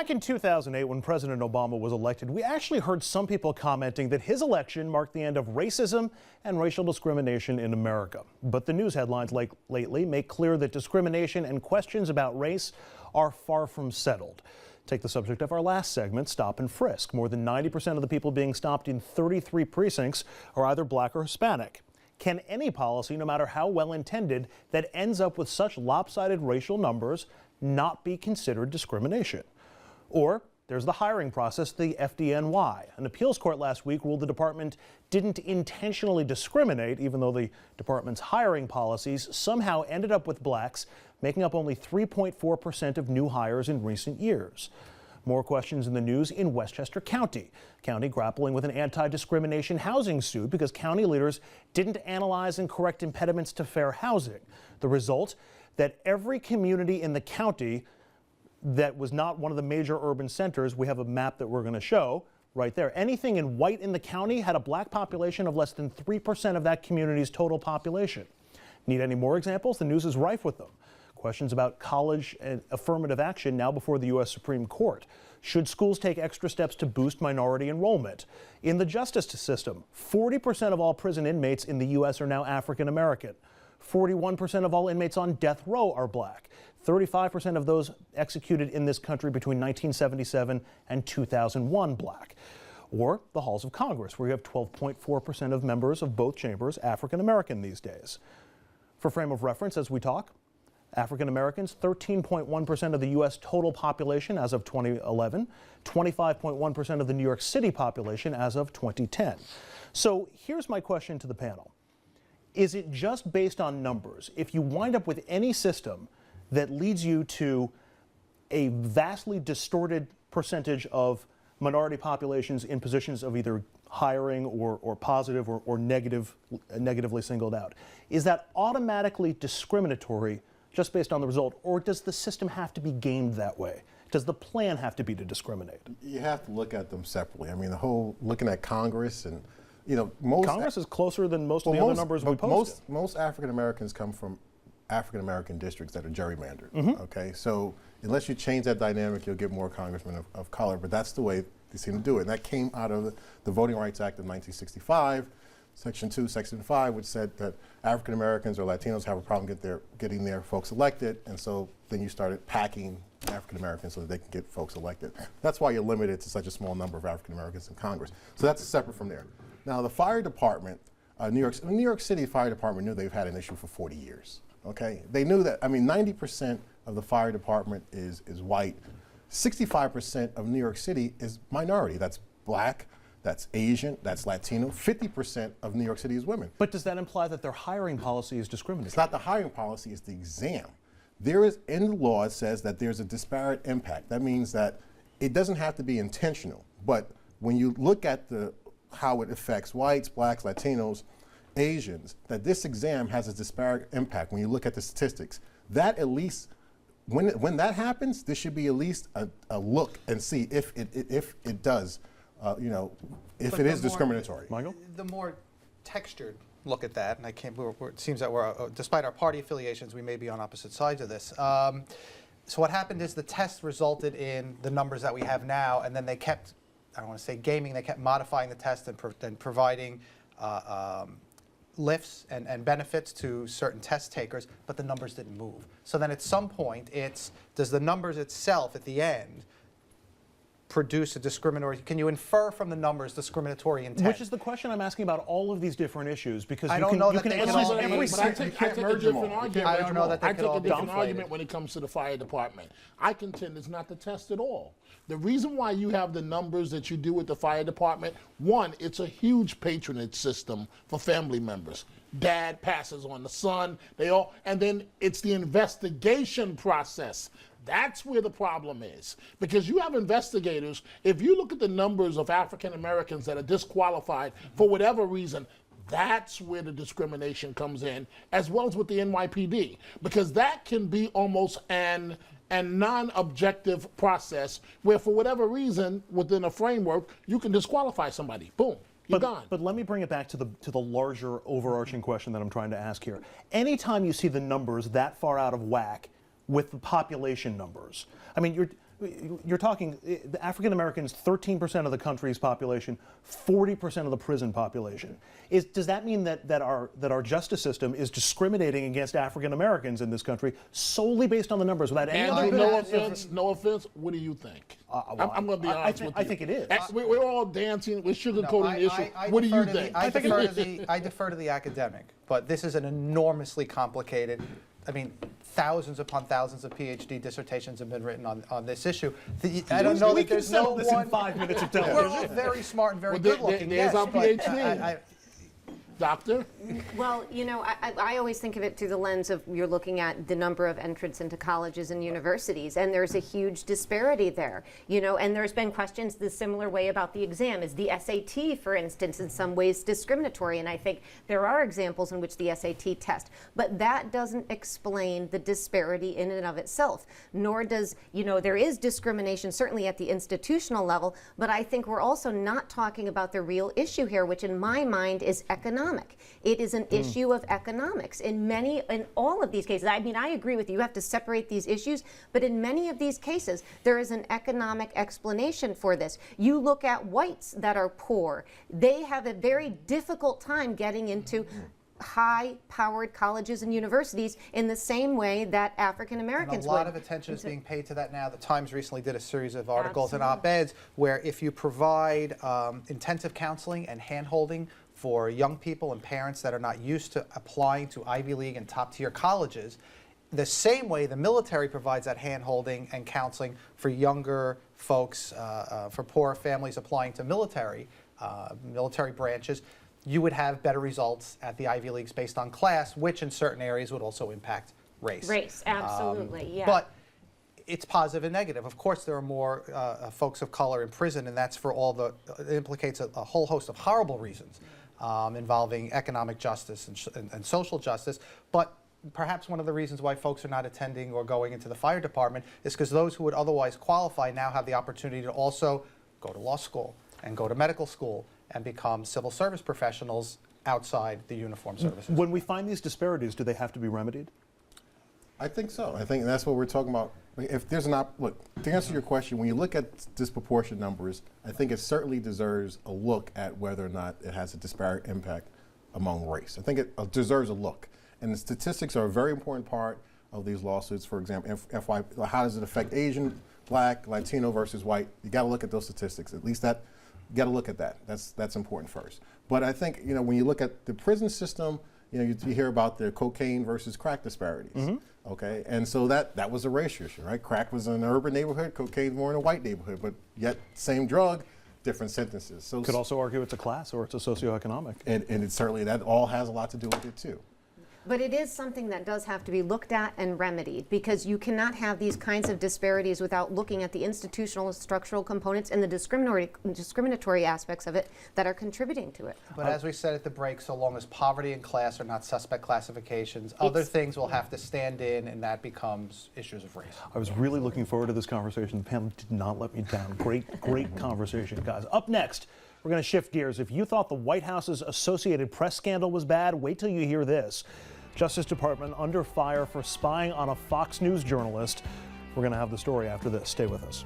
Back in 2008, when President Obama was elected, we actually heard some people commenting that his election marked the end of racism and racial discrimination in America. But the news headlines lately make clear that discrimination and questions about race are far from settled. Take the subject of our last segment, stop and frisk. More than 90% of the people being stopped in 33 precincts are either black or Hispanic. Can any policy, no matter how well intended, that ends up with such lopsided racial numbers not be considered discrimination? Or there's the hiring process, the FDNY. An appeals court last week ruled the department didn't intentionally discriminate, even though the department's hiring policies somehow ended up with blacks making up only 3.4% of new hires in recent years. More questions in the news in Westchester County. County grappling with an anti-discrimination housing suit because county leaders didn't analyze and correct impediments to fair housing. The result, that every community in the county that was not one of the major urban centers, we have a map that we're going to show right there. Anything in white in the county had a black population of less than 3% of that community's total population. Need any more examples? The news is rife with them. Questions about college and affirmative action now before the U.S. Supreme Court. Should schools take extra steps to boost minority enrollment? In the justice system, 40% of all prison inmates in the U.S. are now African American. 41% of all inmates on death row are black. 35% of those executed in this country between 1977 and 2001 black. Or the halls of Congress, where you have 12.4% of members of both chambers African American these days. For frame of reference as we talk, African Americans, 13.1% of the U.S. total population as of 2011, 25.1% of the New York City population as of 2010. So here's my question to the panel. Is it just based on numbers? If you wind up with any system that leads you to a vastly distorted percentage of minority populations in positions of either hiring or positive or negatively singled out, is that automatically discriminatory just based on the result, or does the system have to be gamed that way? Does the plan have to be to discriminate? You have to look at them separately. I mean, the whole looking at Congress and, you know, most Congress is closer than most of the other numbers we posted. Most African Americans come from African American districts that are gerrymandered. Okay, so unless you change that dynamic, you'll get more congressmen of color. But that's the way they seem to do it, and that came out of the Voting Rights Act of 1965. Section 2, Section 5, which said that African Americans or Latinos have a problem getting their folks elected, and so then you started packing African Americans so that they can get folks elected. That's why you're limited to such a small number of African Americans in Congress. So that's separate from there. Now the fire department, New York City Fire Department knew they've had an issue for 40 years. Okay, they knew that. I mean, 90% of the fire department is white. 65% of New York City is minority. That's black. That's Asian, that's Latino. 50% of New York City is women. But does that imply that their hiring policy is discriminatory? It's not the hiring policy, it's the exam. There is, in the law, it says that there's a disparate impact. That means that it doesn't have to be intentional, but when you look at how it affects whites, blacks, Latinos, Asians, that this exam has a disparate impact. When you look at the statistics, that at least, when that happens, there should be at least a look and see if it does. You know, if it is discriminatory. Michael? The more textured look at that, and it seems that despite our party affiliations, we may be on opposite sides of this. So what happened is the test resulted in the numbers that we have now, and then they kept, I don't want to say gaming, they kept modifying the test and providing lifts and benefits to certain test takers, but the numbers didn't move. So then at some point, does the numbers itself at the end produce a discriminatory, can you infer from the numbers discriminatory intent? Which is the question I'm asking about all of these different issues, because I you don't can, know you that can they can analyze all be. every But I take a different argument. I don't know that they I could take all a be different conflated. argument when it comes to the fire department. I contend it's not the test at all. The reason why you have the numbers that you do with the fire department, one, it's a huge patronage system for family members. Dad passes on the son, and then it's the investigation process. That's where the problem is. Because you have investigators, if you look at the numbers of African Americans that are disqualified for whatever reason, that's where the discrimination comes in, as well as with the NYPD. Because that can be almost an non-objective process where for whatever reason, within a framework, you can disqualify somebody. Boom. But let me bring it back to the larger overarching question that I'm trying to ask here. Anytime you see the numbers that far out of whack with the population numbers, I mean, you're talking the African Americans, 13% of the country's population, 40% of the prison population. Does that mean that our justice system is discriminating against African Americans in this country solely based on the numbers without any Andrew, other? no offense. What do you think? I'm going to be honest with you. I think it is. We're all dancing. We're sugarcoating the issue. What do you think? I defer to the academic, but this is an enormously complicated. I mean, thousands upon thousands of PhD dissertations have been written on this issue. I don't know that there's no this one. in 5 minutes of We're television. all very smart and very Well, good looking. there's Yes, our but, PhD. Doctor? Well, you know, I always think of it through the lens of you're looking at the number of entrants into colleges and universities, and there's a huge disparity there, you know, and there's been questions the similar way about the exam. Is the SAT, for instance, in some ways discriminatory? And I think there are examples in which the SAT test, but that doesn't explain the disparity in and of itself, nor does, you know, there is discrimination certainly at the institutional level, but I think we're also not talking about the real issue here, which in my mind is economic. It is an issue of economics in all of these cases. I mean, I agree with you. You have to separate these issues, but in many of these cases, there is an economic explanation for this. You look at whites that are poor. They have a very difficult time getting into high-powered colleges and universities in the same way that African Americans would. A lot of attention is being paid to that now. The Times recently did a series of articles and op-eds where if you provide intensive counseling and hand-holding for young people and parents that are not used to applying to Ivy League and top-tier colleges, the same way the military provides that hand-holding and counseling for younger folks, for poor families applying to military branches, you would have better results at the Ivy Leagues based on class, which in certain areas would also impact race. Race, absolutely, yeah. But it's positive and negative. Of course, there are more folks of color in prison, and that's for all the, it implicates a whole host of horrible reasons involving economic justice and social justice. But perhaps one of the reasons why folks are not attending or going into the fire department is because those who would otherwise qualify now have the opportunity to also go to law school and go to medical school and become civil service professionals outside the uniformed services. When we find these disparities, do they have to be remedied? I think so. I think that's what we're talking about. If there's look, to answer your question, when you look at disproportionate numbers, I think it certainly deserves a look at whether or not it has a disparate impact among race. I think it deserves a look. And the statistics are a very important part of these lawsuits. For example, how does it affect Asian, Black, Latino versus white? You got to look at those statistics. At least that, you got to look at that. That's important first. But I think, you know, when you look at the prison system, you know, you hear about the cocaine versus crack disparities. Okay, and so that was a racial issue, right? Crack was in an urban neighborhood, cocaine more in a white neighborhood, but yet same drug, different sentences. So Could also argue it's a class or it's a socioeconomic. and it certainly, that all has a lot to do with it too. But it is something that does have to be looked at and remedied, because you cannot have these kinds of disparities without looking at the institutional and structural components and the discriminatory aspects of it that are contributing to it. But as we said at the break, so long as poverty and class are not suspect classifications, other things will have to stand in, and that becomes issues of race. I was really looking forward to this conversation. The panel did not let me down. Great conversation, guys. Up next, we're going to shift gears. If you thought the White House's Associated Press scandal was bad, wait till you hear this. Justice Department under fire for spying on a Fox News journalist. We're going to have the story after this. Stay with us.